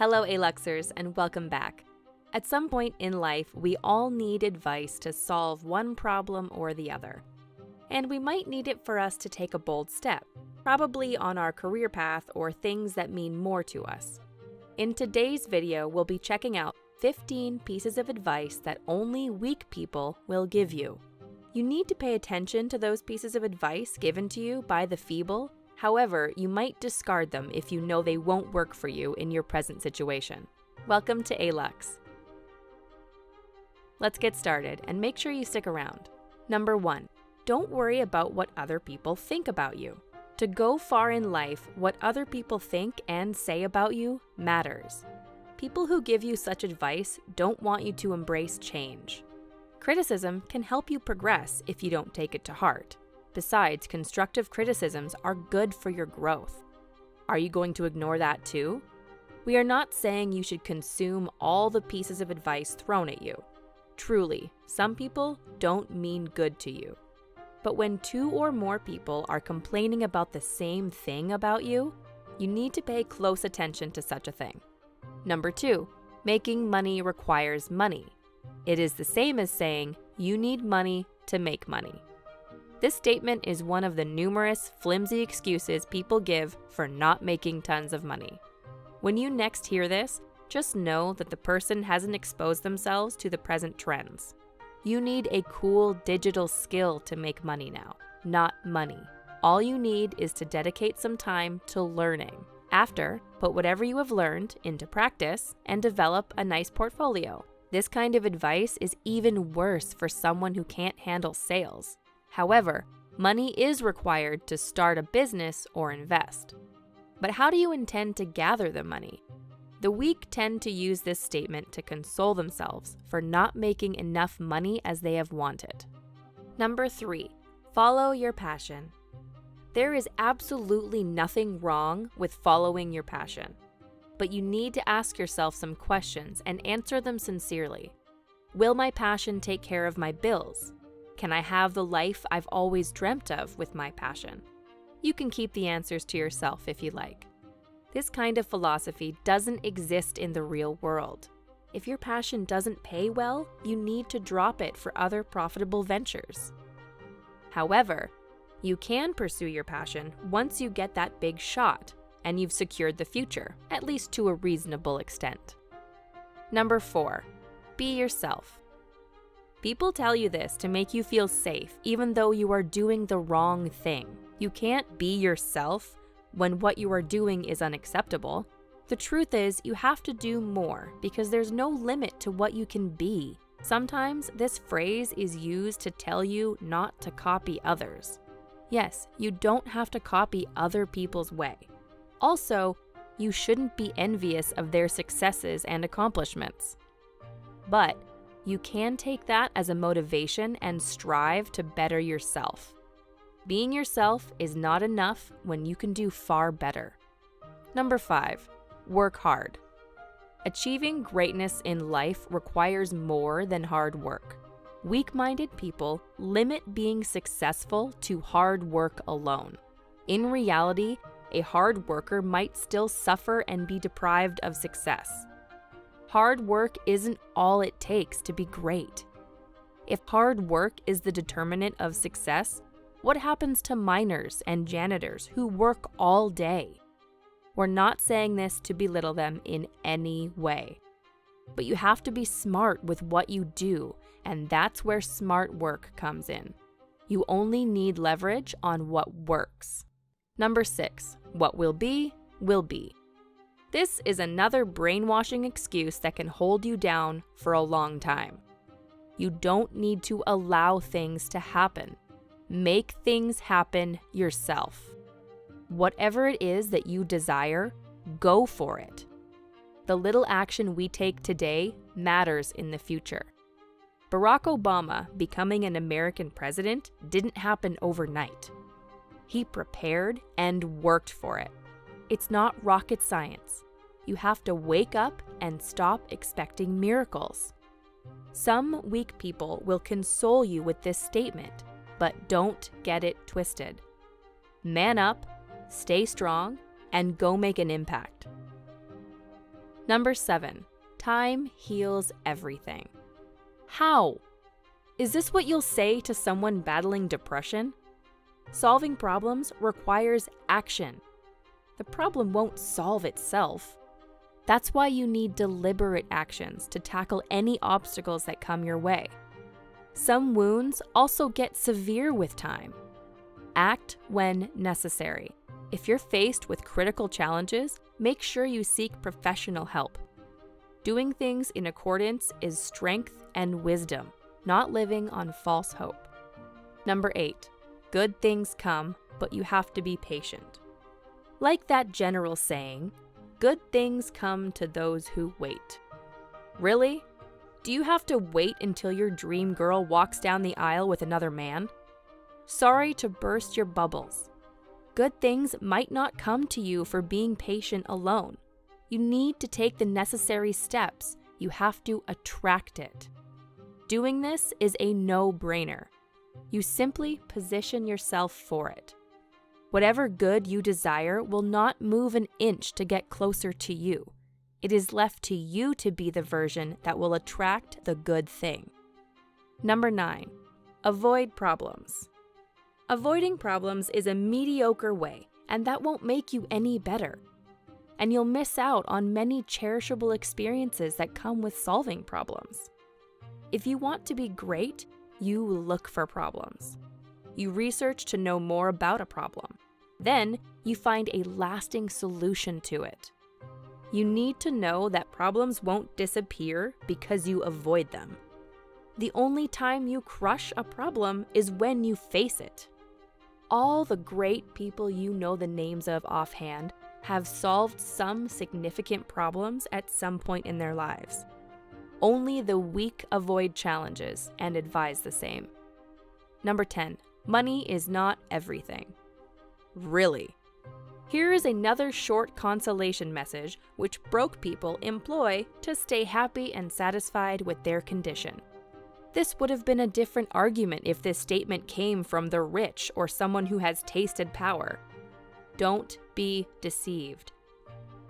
Hello, Aluxers, and welcome back. At some point in life, we all need advice to solve one problem or the other. And we might need it for us to take a bold step, probably on our career path or things that mean more to us. In today's video, we'll be checking out 15 pieces of advice that only weak people will give you. You need to pay attention to those pieces of advice given to you by the feeble. However, you might discard them if you know they won't work for you in your present situation. Welcome to Alux. Let's get started and make sure you stick around. Number 1, don't worry about what other people think about you. To go far in life, what other people think and say about you matters. People who give you such advice don't want you to embrace change. Criticism can help you progress if you don't take it to heart. Besides, constructive criticisms are good for your growth. Are you going to ignore that too? We are not saying you should consume all the pieces of advice thrown at you. Truly, some people don't mean good to you. But when 2 or more people are complaining about the same thing about you, you need to pay close attention to such a thing. Number 2, making money requires money. It is the same as saying you need money to make money. This statement is one of the numerous flimsy excuses people give for not making tons of money. When you next hear this, just know that the person hasn't exposed themselves to the present trends. You need a cool digital skill to make money now, not money. All you need is to dedicate some time to learning. After, put whatever you have learned into practice and develop a nice portfolio. This kind of advice is even worse for someone who can't handle sales. However, money is required to start a business or invest. But how do you intend to gather the money? The weak tend to use this statement to console themselves for not making enough money as they have wanted. Number 3, follow your passion. There is absolutely nothing wrong with following your passion, but you need to ask yourself some questions and answer them sincerely. Will my passion take care of my bills? Can I have the life I've always dreamt of with my passion? You can keep the answers to yourself if you like. This kind of philosophy doesn't exist in the real world. If your passion doesn't pay well, you need to drop it for other profitable ventures. However, you can pursue your passion once you get that big shot and you've secured the future, at least to a reasonable extent. Number 4, be yourself. People tell you this to make you feel safe even though you are doing the wrong thing. You can't be yourself when what you are doing is unacceptable. The truth is, you have to do more because there's no limit to what you can be. Sometimes this phrase is used to tell you not to copy others. Yes, you don't have to copy other people's way. Also, you shouldn't be envious of their successes and accomplishments. But you can take that as a motivation and strive to better yourself. Being yourself is not enough when you can do far better. Number 5, work hard. Achieving greatness in life requires more than hard work. Weak-minded people limit being successful to hard work alone. In reality, a hard worker might still suffer and be deprived of success. Hard work isn't all it takes to be great. If hard work is the determinant of success, what happens to miners and janitors who work all day? We're not saying this to belittle them in any way. But you have to be smart with what you do, and that's where smart work comes in. You only need leverage on what works. Number 6, what will be, will be. This is another brainwashing excuse that can hold you down for a long time. You don't need to allow things to happen. Make things happen yourself. Whatever it is that you desire, go for it. The little action we take today matters in the future. Barack Obama becoming an American president didn't happen overnight. He prepared and worked for it. It's not rocket science. You have to wake up and stop expecting miracles. Some weak people will console you with this statement, but don't get it twisted. Man up, stay strong, and go make an impact. Number 7, time heals everything. How? Is this what you'll say to someone battling depression? Solving problems requires action. The problem won't solve itself. That's why you need deliberate actions to tackle any obstacles that come your way. Some wounds also get severe with time. Act when necessary. If you're faced with critical challenges, make sure you seek professional help. Doing things in accordance is strength and wisdom, not living on false hope. Number 8, good things come, but you have to be patient. Like that general saying, good things come to those who wait. Really? Do you have to wait until your dream girl walks down the aisle with another man? Sorry to burst your bubbles. Good things might not come to you for being patient alone. You need to take the necessary steps. You have to attract it. Doing this is a no-brainer. You simply position yourself for it. Whatever good you desire will not move an inch to get closer to you. It is left to you to be the version that will attract the good thing. Number 9, avoid problems. Avoiding problems is a mediocre way, and that won't make you any better. And you'll miss out on many cherishable experiences that come with solving problems. If you want to be great, you look for problems. You research to know more about a problem. Then you find a lasting solution to it. You need to know that problems won't disappear because you avoid them. The only time you crush a problem is when you face it. All the great people you know the names of offhand have solved some significant problems at some point in their lives. Only the weak avoid challenges and advise the same. Number 10, money is not everything. Really? Here is another short consolation message which broke people employ to stay happy and satisfied with their condition. This would have been a different argument if this statement came from the rich or someone who has tasted power. Don't be deceived.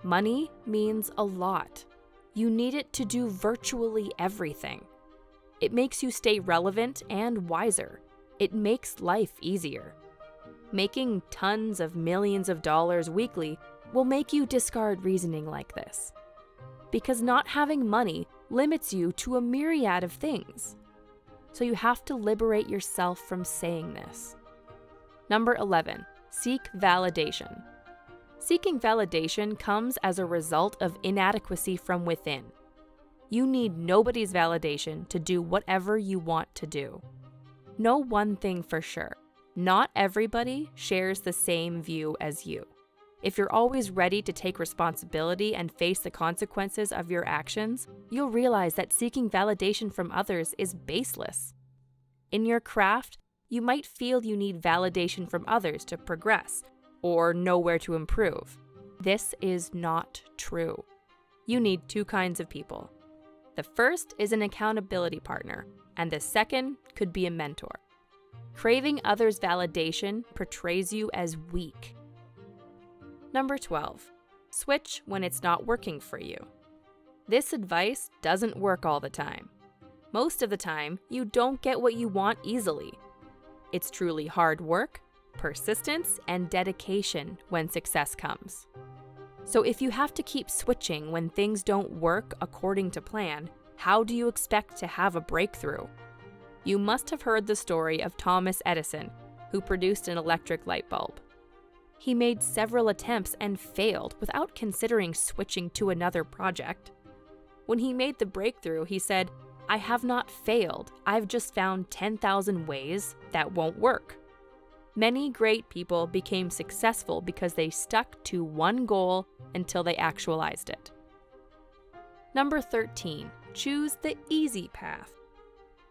Money means a lot. You need it to do virtually everything. It makes you stay relevant and wiser. It makes life easier. Making tons of millions of dollars weekly will make you discard reasoning like this. Because not having money limits you to a myriad of things. So you have to liberate yourself from saying this. Number 11, seek validation. Seeking validation comes as a result of inadequacy from within. You need nobody's validation to do whatever you want to do. Know one thing for sure. Not everybody shares the same view as you. If you're always ready to take responsibility and face the consequences of your actions, you'll realize that seeking validation from others is baseless. In your craft, you might feel you need validation from others to progress or know where to improve. This is not true. You need two kinds of people. The first is an accountability partner, and the second could be a mentor. Craving others' validation portrays you as weak. Number 12, switch when it's not working for you. This advice doesn't work all the time. Most of the time, you don't get what you want easily. It's truly hard work, persistence, and dedication when success comes. So if you have to keep switching when things don't work according to plan, how do you expect to have a breakthrough? You must have heard the story of Thomas Edison, who produced an electric light bulb. He made several attempts and failed without considering switching to another project. When he made the breakthrough, he said, "I have not failed, I've just found 10,000 ways that won't work." Many great people became successful because they stuck to one goal until they actualized it. Number 13, choose the easy path.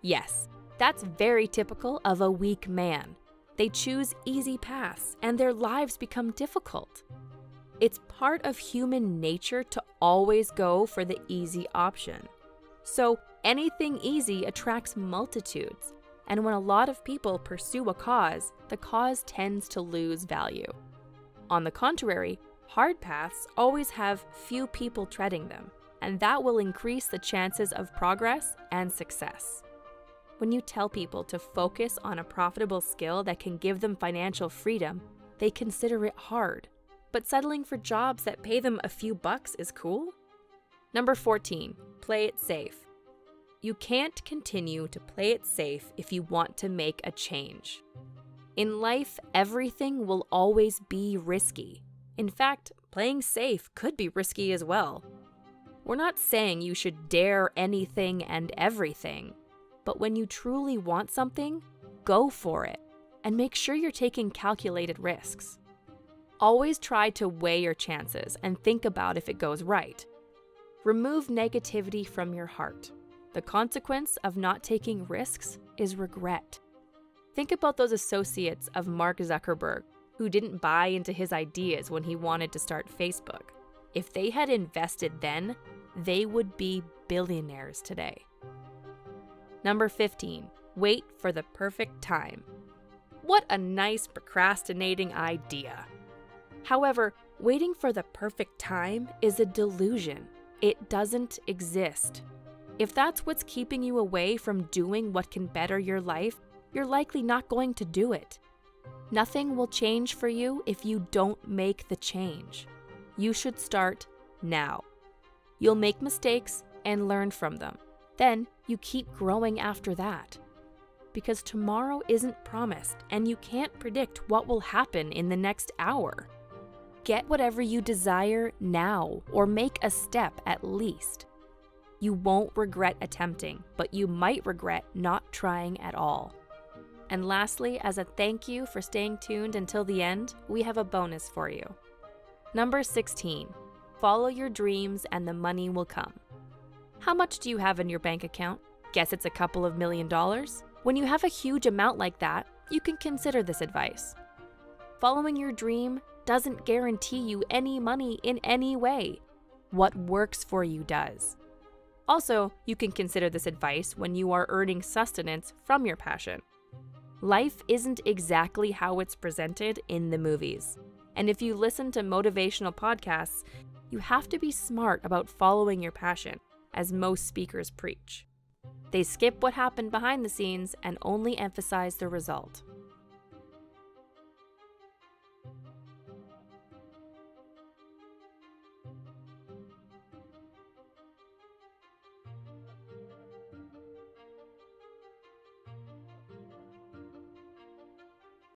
Yes, that's very typical of a weak man. They choose easy paths and their lives become difficult. It's part of human nature to always go for the easy option. So anything easy attracts multitudes, and when a lot of people pursue a cause, the cause tends to lose value. On the contrary, Hard paths always have few people treading them, and that will increase the chances of progress and success. When you tell people to focus on a profitable skill that can give them financial freedom, they consider it hard. But settling for jobs that pay them a few bucks is cool? Number 14, play it safe. You can't continue to play it safe if you want to make a change. In life, everything will always be risky. In fact, playing safe could be risky as well. We're not saying you should dare anything and everything, but when you truly want something, go for it, and make sure you're taking calculated risks. Always try to weigh your chances and think about if it goes right. Remove negativity from your heart. The consequence of not taking risks is regret. Think about those associates of Mark Zuckerberg who didn't buy into his ideas when he wanted to start Facebook. If they had invested then, they would be billionaires today. Number 15, wait for the perfect time. What a nice procrastinating idea. However, waiting for the perfect time is a delusion. It doesn't exist. If that's what's keeping you away from doing what can better your life, you're likely not going to do it. Nothing will change for you if you don't make the change. You should start now. You'll make mistakes and learn from them. Then you keep growing after that. Because tomorrow isn't promised and you can't predict what will happen in the next hour. Get whatever you desire now, or make a step at least. You won't regret attempting, but you might regret not trying at all. And lastly, as a thank you for staying tuned until the end, we have a bonus for you. Number 16, follow your dreams and the money will come. How much do you have in your bank account? Guess it's a couple of $1 million? When you have a huge amount like that, you can consider this advice. Following your dream doesn't guarantee you any money in any way. What works for you does. Also, you can consider this advice when you are earning sustenance from your passion. Life isn't exactly how it's presented in the movies. And if you listen to motivational podcasts, you have to be smart about following your passion, as most speakers preach. They skip what happened behind the scenes and only emphasize the result.